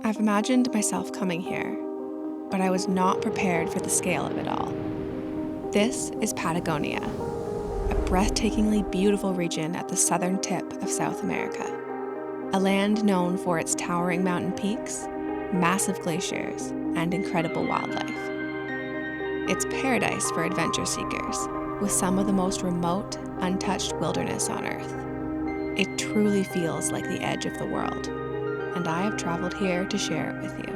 I've imagined myself coming here, but I was not prepared for the scale of it all. This is Patagonia, a breathtakingly beautiful region at the southern tip of South America. A land known for its towering mountain peaks, massive glaciers, and incredible wildlife. It's paradise for adventure seekers, with some of the most remote, untouched wilderness on Earth. It truly feels like the edge of the world, and I have traveled here to share it with you.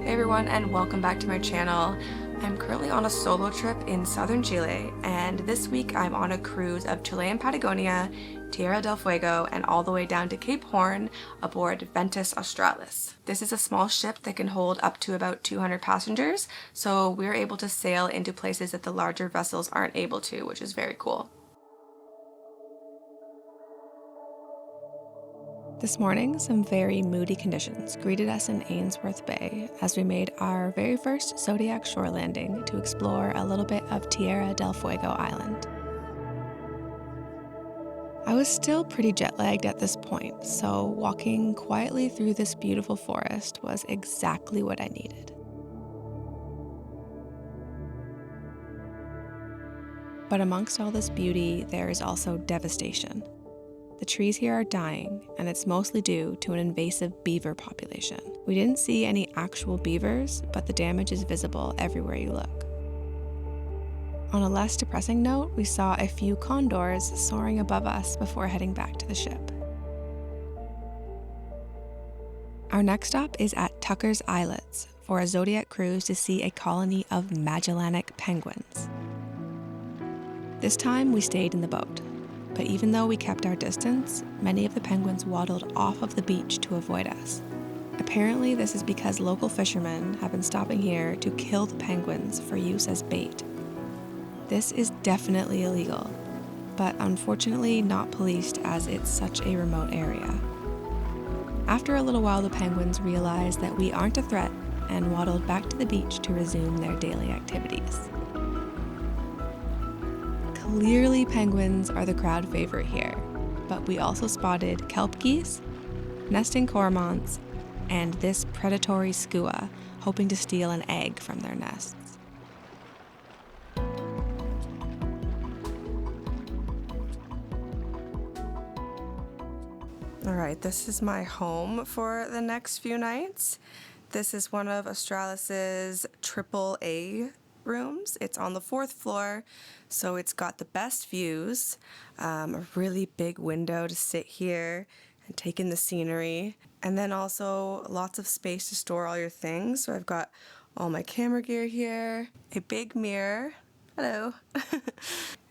Hey everyone, and welcome back to my channel. I'm currently on a solo trip in southern Chile, and this week I'm on a cruise of Chilean Patagonia, Tierra del Fuego, and all the way down to Cape Horn aboard Ventus Australis. This is a small ship that can hold up to about 200 passengers, so we're able to sail into places that the larger vessels aren't able to, which is very cool. This morning, some very moody conditions greeted us in Ainsworth Bay as we made our very first Zodiac shore landing to explore a little bit of Tierra del Fuego Island. I was still pretty jet-lagged at this point, so walking quietly through this beautiful forest was exactly what I needed. But amongst all this beauty, there is also devastation. The trees here are dying, and it's mostly due to an invasive beaver population. We didn't see any actual beavers, but the damage is visible everywhere you look. On a less depressing note, we saw a few condors soaring above us before heading back to the ship. Our next stop is at Tucker's Islets for a Zodiac cruise to see a colony of Magellanic penguins. This time we stayed in the boat. But even though we kept our distance, many of the penguins waddled off of the beach to avoid us. Apparently, this is because local fishermen have been stopping here to kill the penguins for use as bait. This is definitely illegal, but unfortunately not policed as it's such a remote area. After a little while, the penguins realized that we aren't a threat and waddled back to the beach to resume their daily activities. Clearly, penguins are the crowd favorite here, but we also spotted kelp geese, nesting cormorants, and this predatory skua hoping to steal an egg from their nests. All right, this is my home for the next few nights. This is one of Australis's AAA rooms. It's on the 4th floor, so it's got the best views, a really big window to sit here and take in the scenery, and then also lots of space to store all your things. So I've got all my camera gear here, a big mirror, hello,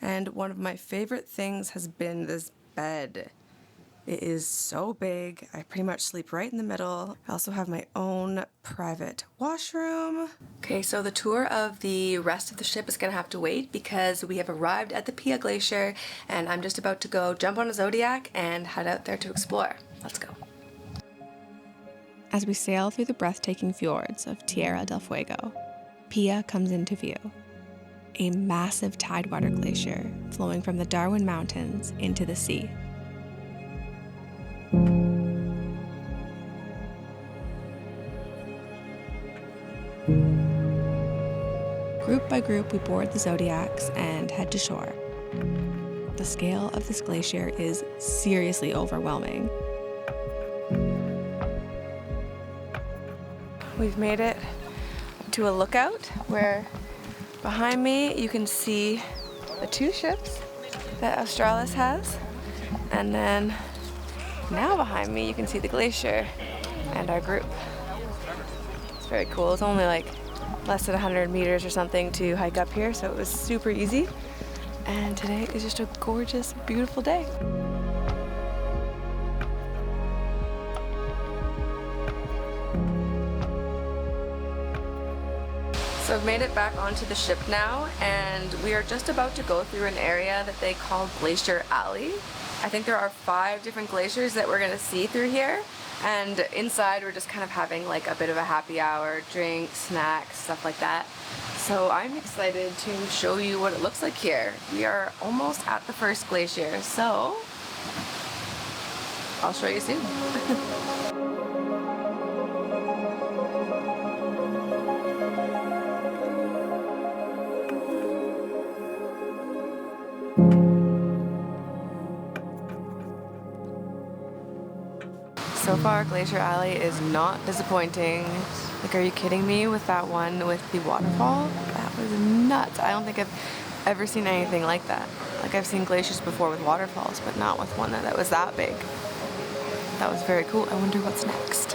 and one of my favorite things has been this bed. It is so big. I pretty much sleep right in the middle. I also have my own private washroom. Okay, so the tour of the rest of the ship is gonna have to wait because we have arrived at the Pia Glacier and I'm just about to go jump on a Zodiac and head out there to explore. Let's go. As we sail through the breathtaking fjords of Tierra del Fuego, Pia comes into view. A massive tidewater glacier flowing from the Darwin Mountains into the sea. Group by group, we board the Zodiacs and head to shore. The scale of this glacier is seriously overwhelming. We've made it to a lookout where behind me you can see the 2 ships that Australis has, and then now behind me you can see the glacier and our group. It's very cool. It's only like less than 100 meters or something to hike up here, so it was super easy. And today is just a gorgeous, beautiful day. So I've made it back onto the ship now, and we are just about to go through an area that they call Glacier Alley. I think there are 5 different glaciers that we're gonna see through here. And inside we're just kind of having like a bit of a happy hour, drinks, snacks, stuff like that. So I'm excited to show you what it looks like here. We are almost at the first glacier, so I'll show you soon. So far, Glacier Alley is not disappointing. Like, are you kidding me with that one with the waterfall? That was nuts. I don't think I've ever seen anything like that. Like, I've seen glaciers before with waterfalls, but not with one that was that big. That was very cool. I wonder what's next.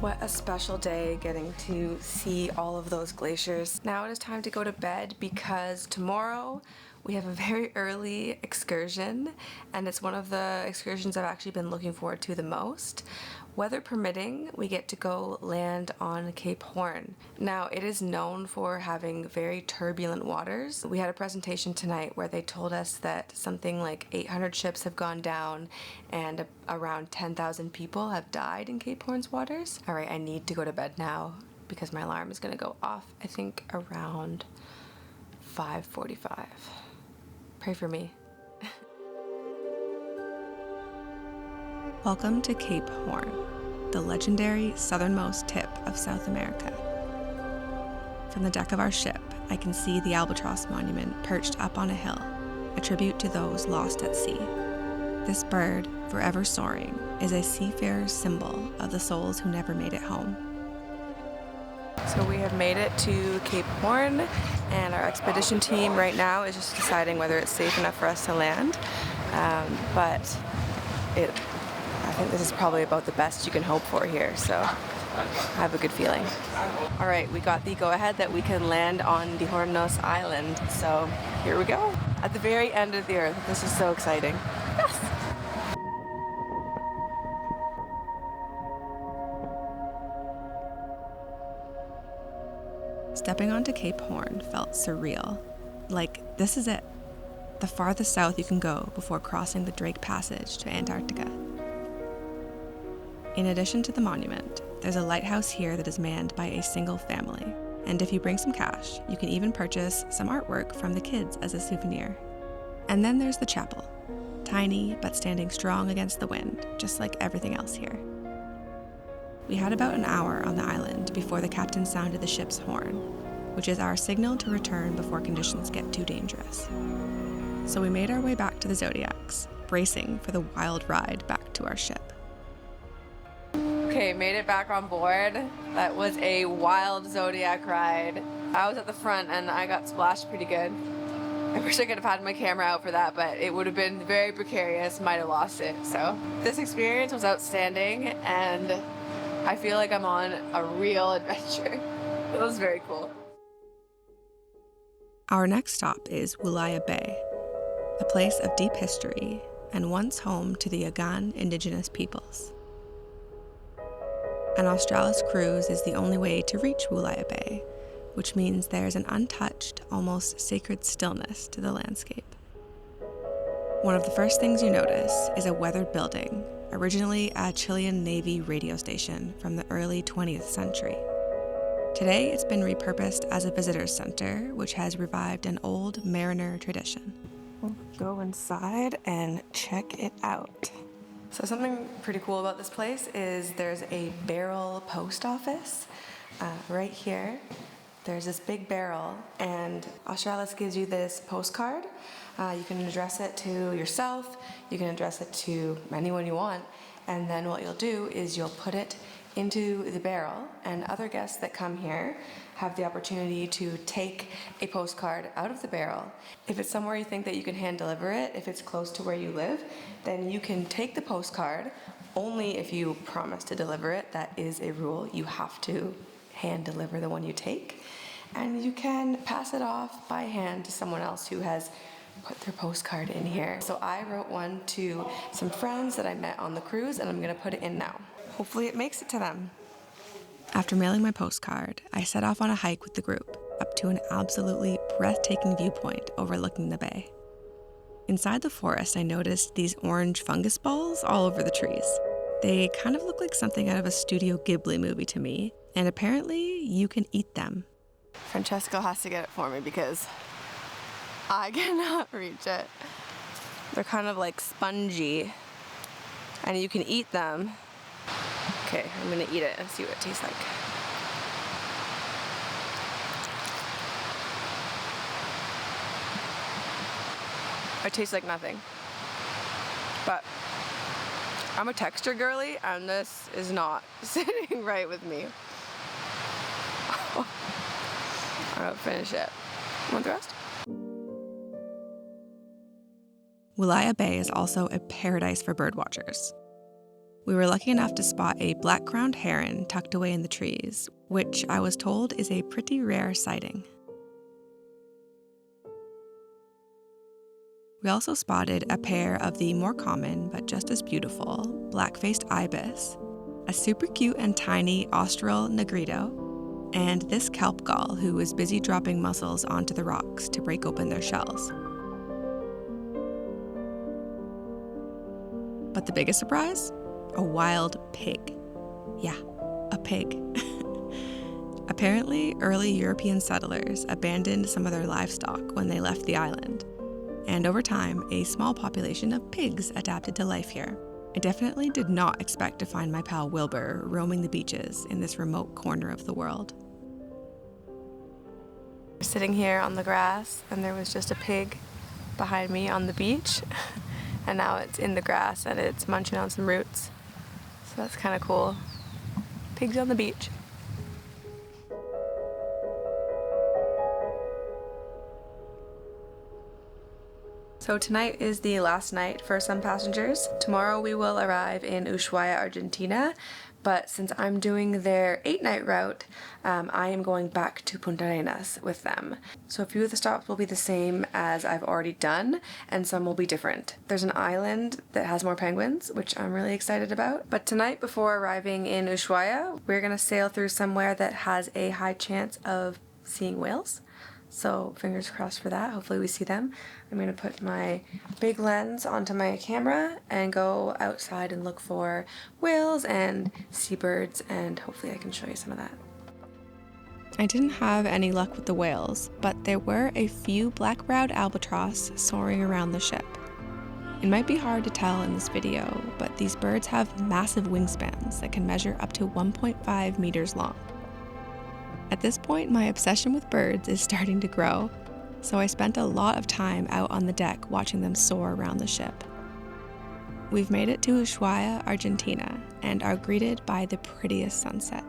What a special day getting to see all of those glaciers. Now it is time to go to bed because tomorrow we have a very early excursion, and it's one of the excursions I've actually been looking forward to the most. Weather permitting, we get to go land on Cape Horn. Now, it is known for having very turbulent waters. We had a presentation tonight where they told us that something like 800 ships have gone down and around 10,000 people have died in Cape Horn's waters. All right, I need to go to bed now because my alarm is gonna go off, I think, around 5:45. Pray for me. Welcome to Cape Horn, the legendary southernmost tip of South America. From the deck of our ship, I can see the Albatross monument perched up on a hill, a tribute to those lost at sea. This bird, forever soaring, is a seafarer's symbol of the souls who never made it home. So we have made it to Cape Horn, and our expedition team right now is just deciding whether it's safe enough for us to land, but I think this is probably about the best you can hope for here, so I have a good feeling. All right, we got the go-ahead that we can land on the Hornos Island, so here we go. At the very end of the earth. This is so exciting. Yes! Stepping onto Cape Horn felt surreal. Like, this is it. The farthest south you can go before crossing the Drake Passage to Antarctica. In addition to the monument, there's a lighthouse here that is manned by a single family. And if you bring some cash, you can even purchase some artwork from the kids as a souvenir. And then there's the chapel, tiny but standing strong against the wind, just like everything else here. We had about an hour on the island before the captain sounded the ship's horn, which is our signal to return before conditions get too dangerous. So we made our way back to the Zodiacs, bracing for the wild ride back to our ship. Okay, made it back on board. That was a wild Zodiac ride. I was at the front and I got splashed pretty good. I wish I could have had my camera out for that, but it would have been very precarious, might have lost it. So this experience was outstanding, and I feel like I'm on a real adventure. It was very cool. Our next stop is Wulaia Bay, a place of deep history and once home to the Agan indigenous peoples. An Australis cruise is the only way to reach Wulaia Bay, which means there's an untouched, almost sacred stillness to the landscape. One of the first things you notice is a weathered building, originally a Chilean Navy radio station from the early 20th century. Today, it's been repurposed as a visitor's center, which has revived an old mariner tradition. We'll go inside and check it out. So something pretty cool about this place is there's a barrel post office right here. There's this big barrel, and Australis gives you this postcard. You can address it to yourself, you can address it to anyone you want, and then what you'll do is you'll put it into the barrel, and other guests that come here have the opportunity to take a postcard out of the barrel. If it's somewhere you think that you can hand deliver it, if it's close to where you live, then you can take the postcard, only if you promise to deliver it. That is a rule. You have to hand deliver the one you take, and you can pass it off by hand to someone else who has put their postcard in here. So I wrote one to some friends that I met on the cruise, and I'm gonna put it in now. Hopefully it makes it to them. After mailing my postcard, I set off on a hike with the group up to an absolutely breathtaking viewpoint overlooking the bay. Inside the forest, I noticed these orange fungus balls all over the trees. They kind of look like something out of a Studio Ghibli movie to me, and apparently you can eat them. Francesco has to get it for me because I cannot reach it. They're kind of like spongy, and you can eat them. Okay, I'm gonna eat it and see what it tastes like. It tastes like nothing. But I'm a texture girly, and this is not sitting right with me. I'll finish it. Want the rest? Wulaia Bay is also a paradise for birdwatchers. We were lucky enough to spot a black-crowned heron tucked away in the trees, which I was told is a pretty rare sighting. We also spotted a pair of the more common, but just as beautiful, black-faced ibis, a super cute and tiny Austral negrito, and this kelp gull who was busy dropping mussels onto the rocks to break open their shells. But the biggest surprise? A wild pig. Yeah, a pig. Apparently, early European settlers abandoned some of their livestock when they left the island. And over time, a small population of pigs adapted to life here. I definitely did not expect to find my pal Wilbur roaming the beaches in this remote corner of the world. We're sitting here on the grass, and there was just a pig behind me on the beach. And now it's in the grass and it's munching on some roots. So that's kind of cool. Pigs on the beach. So tonight is the last night for some passengers. Tomorrow we will arrive in Ushuaia, Argentina, but since I'm doing their 8-night route, I am going back to Punta Arenas with them. So a few of the stops will be the same as I've already done, and some will be different. There's an island that has more penguins, which I'm really excited about. But tonight, before arriving in Ushuaia, we're gonna sail through somewhere that has a high chance of seeing whales. So fingers crossed for that. Hopefully we see them. I'm going to put my big lens onto my camera and go outside and look for whales and seabirds, and hopefully I can show you some of that. I didn't have any luck with the whales, but there were a few black-browed albatross soaring around the ship. It might be hard to tell in this video, but these birds have massive wingspans that can measure up to 1.5 meters long. At this point, my obsession with birds is starting to grow, so I spent a lot of time out on the deck watching them soar around the ship. We've made it to Ushuaia, Argentina, and are greeted by the prettiest sunset.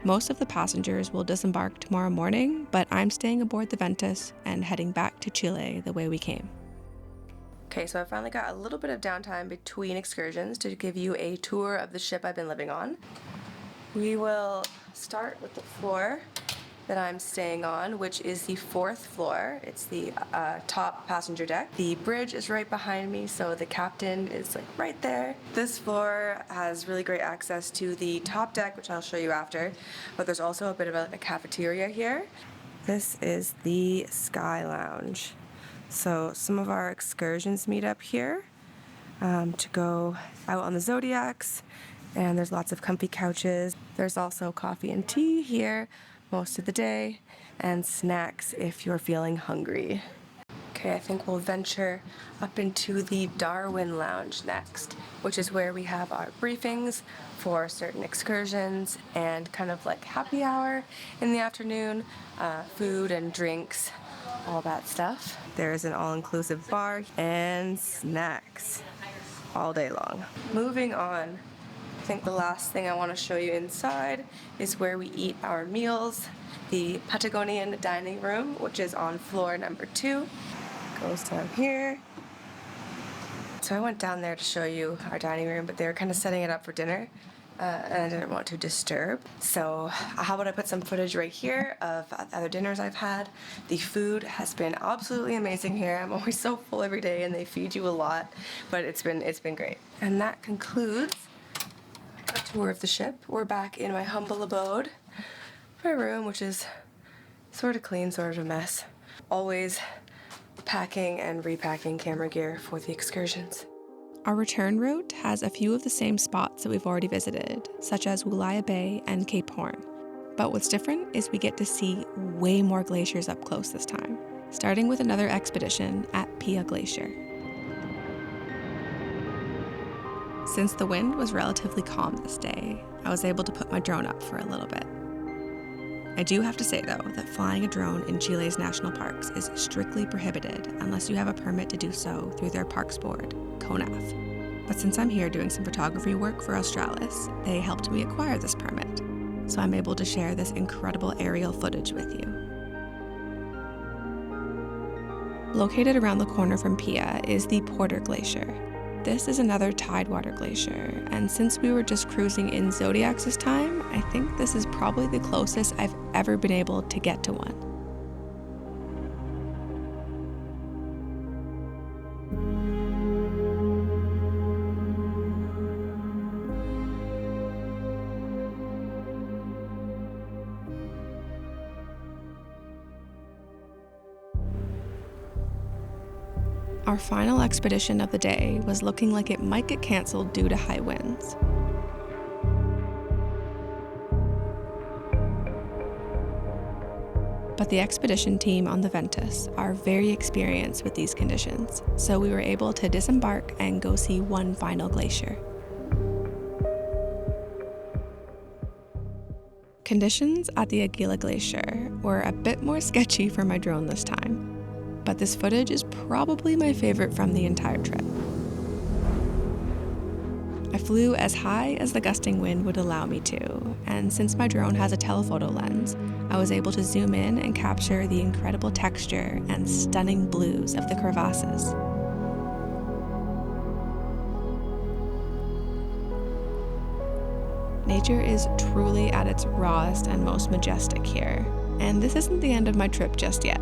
Most of the passengers will disembark tomorrow morning, but I'm staying aboard the Ventus and heading back to Chile the way we came. Okay, so I finally got a little bit of downtime between excursions to give you a tour of the ship I've been living on. We will start with the floor that I'm staying on, which is the 4th floor. It's the top passenger deck. The bridge is right behind me, so the captain is like right there. This floor has really great access to the top deck, which I'll show you after, but there's also a bit of a cafeteria here. This is the Sky Lounge. So some of our excursions meet up here to go out on the Zodiacs, and there's lots of comfy couches. There's also coffee and tea here most of the day, and snacks if you're feeling hungry. Okay, I think we'll venture up into the Darwin Lounge next, which is where we have our briefings for certain excursions and kind of like happy hour in the afternoon, food and drinks, all that stuff. There's an all-inclusive bar and snacks all day long. Moving on. I think the last thing I want to show you inside is where we eat our meals. The Patagonian dining room, which is on floor number 2, goes down here. So I went down there to show you our dining room, but they were kind of setting it up for dinner, and I didn't want to disturb. So how about I put some footage right here of other dinners I've had. The food has been absolutely amazing here. I'm always so full every day, and they feed you a lot, but it's been great. And that concludes a tour of the ship. We're back in my humble abode, my room, which is sort of clean, sort of a mess. Always packing and repacking camera gear for the excursions. Our return route has a few of the same spots that we've already visited, such as Wulaia Bay and Cape Horn. But what's different is we get to see way more glaciers up close this time, starting with another expedition at Pia Glacier. Since the wind was relatively calm this day, I was able to put my drone up for a little bit. I do have to say though that flying a drone in Chile's national parks is strictly prohibited unless you have a permit to do so through their parks board, CONAF. But since I'm here doing some photography work for Australis, they helped me acquire this permit, so I'm able to share this incredible aerial footage with you. Located around the corner from Pia is the Porter Glacier. This is another tidewater glacier, and since we were just cruising in zodiacs this time, I think this is probably the closest I've ever been able to get to one. Our final expedition of the day was looking like it might get cancelled due to high winds. But the expedition team on the Ventus are very experienced with these conditions, so we were able to disembark and go see one final glacier. Conditions at the Aguila Glacier were a bit more sketchy for my drone this time, but this footage is probably my favorite from the entire trip. I flew as high as the gusting wind would allow me to, and since my drone has a telephoto lens, I was able to zoom in and capture the incredible texture and stunning blues of the crevasses. Nature is truly at its rawest and most majestic here, and this isn't the end of my trip just yet.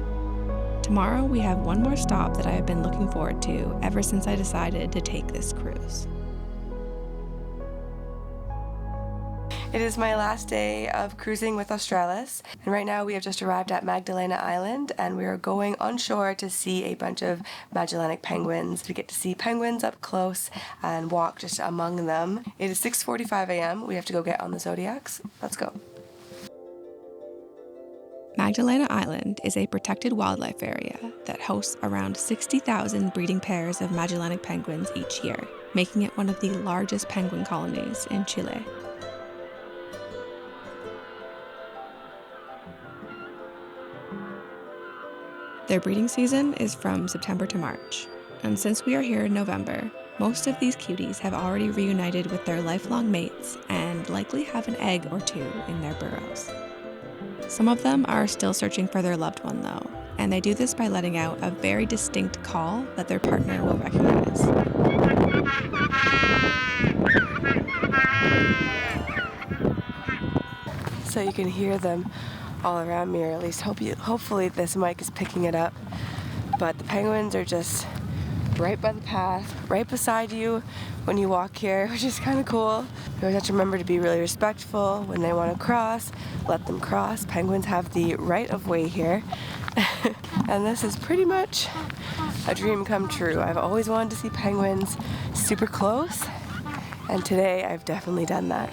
Tomorrow we have one more stop that I have been looking forward to ever since I decided to take this cruise. It is my last day of cruising with Australis, and right now we have just arrived at Magdalena Island, and we are going on shore to see a bunch of Magellanic penguins. We get to see penguins up close and walk just among them. It is 6:45 a.m. We have to go get on the Zodiacs. Let's go. Magdalena Island is a protected wildlife area that hosts around 60,000 breeding pairs of Magellanic penguins each year, making it one of the largest penguin colonies in Chile. Their breeding season is from September to March, and since we are here in November, most of these cuties have already reunited with their lifelong mates and likely have an egg or two in their burrows. Some of them are still searching for their loved one though, and they do this by letting out a very distinct call that their partner will recognize. So you can hear them all around me, or at least hopefully this mic is picking it up. But the penguins are just right by the path, right beside you when you walk here, which is kind of cool. You always have to remember to be really respectful. When they want to cross, let them cross. Penguins have the right of way here. And this is pretty much a dream come true. I've always wanted to see penguins super close, and today I've definitely done that.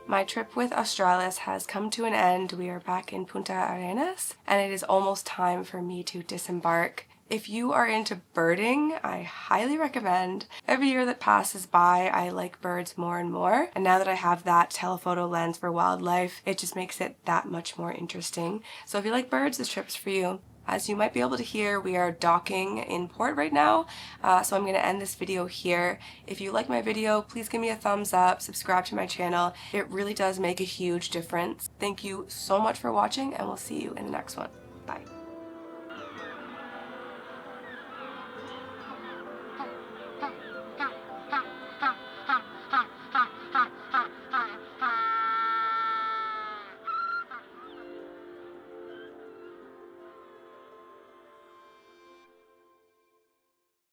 My trip with Australis has come to an end. We are back in Punta Arenas, and it is almost time for me to disembark. If you are into birding, I highly recommend. Every year that passes by, I like birds more and more, and now that I have that telephoto lens for wildlife, it just makes it that much more interesting. So if you like birds, this trip's for you. As you might be able to hear, we are docking in port right now, so I'm going to end this video here. If you like my video, please give me a thumbs up, subscribe to my channel. It really does make a huge difference. Thank you so much for watching, and we'll see you in the next one. Bye.